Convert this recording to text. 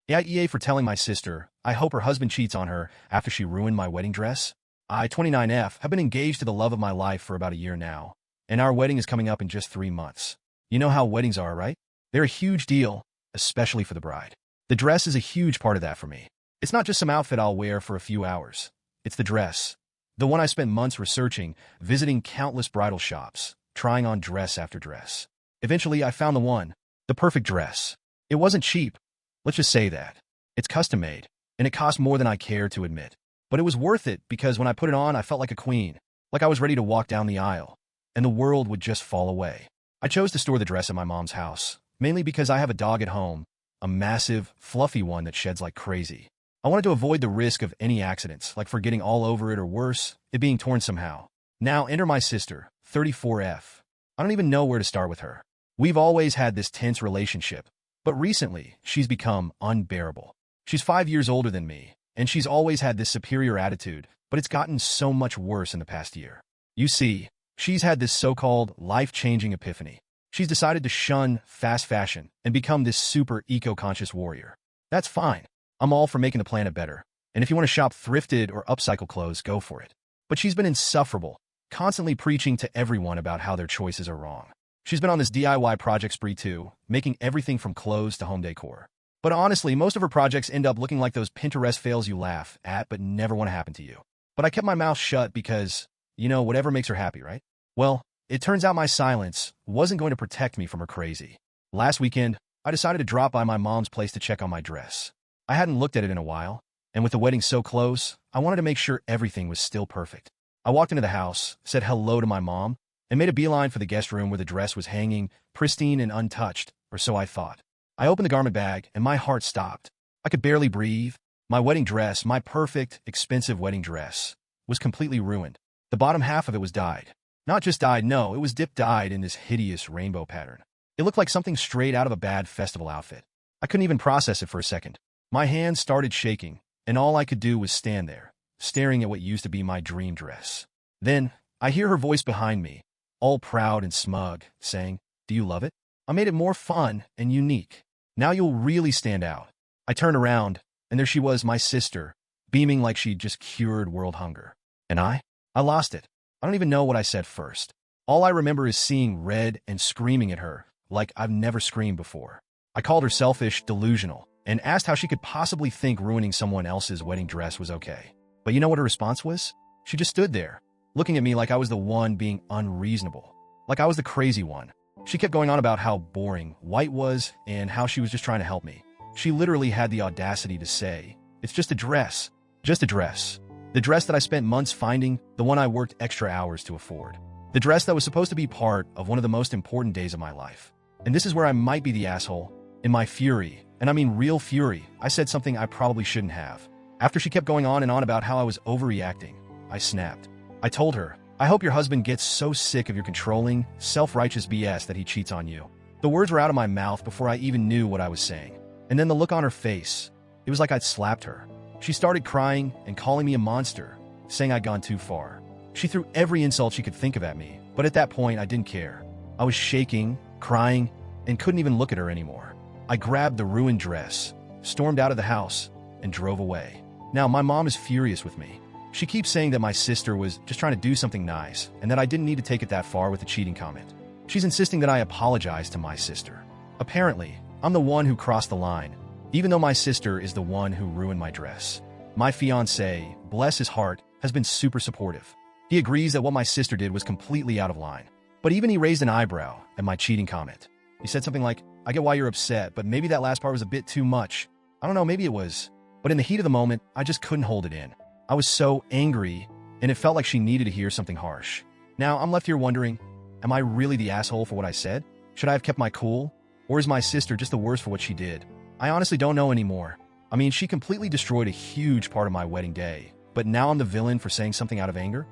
AITA for telling my sister, I hope her husband cheats on her after she ruined my wedding dress. I, 29F, have been engaged to the love of my life for about a year now, and our wedding is coming up in just 3 months. You know how weddings are, right? They're a huge deal, especially for the bride. The dress is a huge part of that for me. It's not just some outfit I'll wear for a few hours. It's the dress. The one I spent months researching, visiting countless bridal shops, trying on dress after dress. Eventually, I found the one, the perfect dress. It wasn't cheap. Let's just say that. It's custom-made, and it cost more than I care to admit. But it was worth it because when I put it on, I felt like a queen, like I was ready to walk down the aisle, and the world would just fall away. I chose to store the dress at my mom's house, mainly because I have a dog at home, a massive, fluffy one that sheds like crazy. I wanted to avoid the risk of any accidents, like forgetting all over it or worse, it being torn somehow. Now enter my sister, 34F. I don't even know where to start with her. We've always had this tense relationship, but recently, she's become unbearable. She's 5 years older than me, and she's always had this superior attitude, but it's gotten so much worse in the past year. You see, she's had this so-called life-changing epiphany. She's decided to shun fast fashion and become this super eco-conscious warrior. That's fine. I'm all for making the planet better. And if you want to shop thrifted or upcycle clothes, go for it. But she's been insufferable, constantly preaching to everyone about how their choices are wrong. She's been on this DIY project spree too, making everything from clothes to home decor. But honestly, most of her projects end up looking like those Pinterest fails you laugh at but never want to happen to you. But I kept my mouth shut because, whatever makes her happy, right? Well, it turns out my silence wasn't going to protect me from her crazy. Last weekend, I decided to drop by my mom's place to check on my dress. I hadn't looked at it in a while, and with the wedding so close, I wanted to make sure everything was still perfect. I walked into the house, said hello to my mom, and made a beeline for the guest room where the dress was hanging, pristine and untouched, or so I thought. I opened the garment bag, and my heart stopped. I could barely breathe. My wedding dress, my perfect, expensive wedding dress, was completely ruined. The bottom half of it was dyed. Not just dyed, no, it was dip-dyed in this hideous rainbow pattern. It looked like something straight out of a bad festival outfit. I couldn't even process it for a second. My hands started shaking, and all I could do was stand there, staring at what used to be my dream dress. Then, I hear her voice behind me, all proud and smug, saying, "Do you love it? I made it more fun and unique. Now you'll really stand out." I turned around, and there she was, my sister, beaming like she'd just cured world hunger. And I lost it. I don't even know what I said first. All I remember is seeing red and screaming at her, like I've never screamed before. I called her selfish, delusional, and asked how she could possibly think ruining someone else's wedding dress was okay. But you know what her response was? She just stood there, looking at me like I was the one being unreasonable, like I was the crazy one. She kept going on about how boring white was and how she was just trying to help me. She literally had the audacity to say, "It's just a dress. Just a dress." The dress that I spent months finding, the one I worked extra hours to afford. The dress that was supposed to be part of one of the most important days of my life. And this is where I might be the asshole. In my fury, and I mean real fury, I said something I probably shouldn't have. After she kept going on and on about how I was overreacting, I snapped. I told her, "I hope your husband gets so sick of your controlling, self-righteous BS that he cheats on you." The words were out of my mouth before I even knew what I was saying. And then the look on her face, it was like I'd slapped her. She started crying and calling me a monster, saying I'd gone too far. She threw every insult she could think of at me, but at that point I didn't care. I was shaking, crying, and couldn't even look at her anymore. I grabbed the ruined dress, stormed out of the house, and drove away. Now, my mom is furious with me. She keeps saying that my sister was just trying to do something nice, and that I didn't need to take it that far with the cheating comment. She's insisting that I apologize to my sister. Apparently, I'm the one who crossed the line, even though my sister is the one who ruined my dress. My fiancé, bless his heart, has been super supportive. He agrees that what my sister did was completely out of line. But even he raised an eyebrow at my cheating comment. He said something like, "I get why you're upset, but maybe that last part was a bit too much." I don't know, maybe it was. But in the heat of the moment, I just couldn't hold it in. I was so angry, and it felt like she needed to hear something harsh. Now, I'm left here wondering, am I really the asshole for what I said? Should I have kept my cool? Or is my sister just the worst for what she did? I honestly don't know anymore. I mean, she completely destroyed a huge part of my wedding day, but now I'm the villain for saying something out of anger?